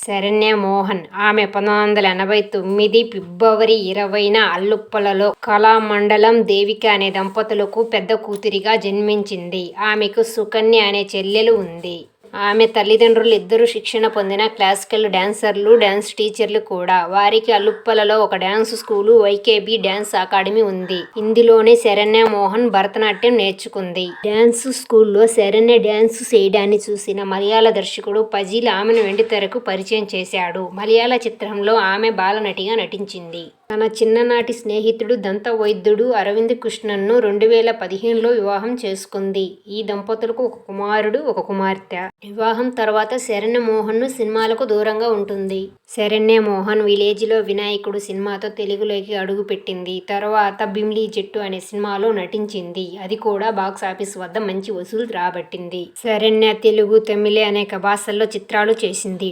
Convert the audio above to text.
శరణ్య మోహన్. ఆమె 1989 ఫిబ్రవరి 20న అల్లుప్పలలో కళామండలం దేవిక అనే దంపతులకు పెద్ద కూతురిగా జన్మించింది. ఆమెకు సుకన్య అనే చెల్లెలు ఉంది. ఆమె తల్లిదండ్రులు ఇద్దరూ శిక్షణ పొందిన క్లాసికల్ డాన్సర్లు, డాన్స్ టీచర్లు కూడా. వారికి అల్లుప్పలలో ఒక డాన్స్ స్కూలు, వైకేబీ డాన్స్ అకాడమీ ఉంది. ఇందులోనే శరణ్య మోహన్ భరతనాట్యం నేర్చుకుంది. డాన్స్ స్కూల్లో శరణ్య డాన్స్ చేయడాన్ని చూసిన మలయాళ దర్శకుడు ఫజీల్ ఆమెను వెండితెరకు పరిచయం చేశాడు. మలయాళ చిత్రంలో ఆమె బాలనటిగా నటించింది. తన చిన్ననాటి స్నేహితుడు దంతవైద్యుడు అరవింద్ కృష్ణన్ను 2015లో వివాహం చేసుకుంది. ఈ దంపతులకు ఒక కుమారుడు, ఒక కుమార్తె. వివాహం తర్వాత శరణ్య మోహన్ సినిమాలకు దూరంగా ఉంటుంది. శరణ్య మోహన్ విలేజ్లో వినాయకుడు సినిమాతో తెలుగులోకి అడుగుపెట్టింది. తర్వాత బిమ్లీ జట్టు అనే సినిమాలో నటించింది. అది కూడా బాక్సాఫీస్ వద్ద మంచి వసూలు రాబట్టింది. శరణ్య తెలుగు, తమిళ అనేక భాషల్లో చిత్రాలు చేసింది.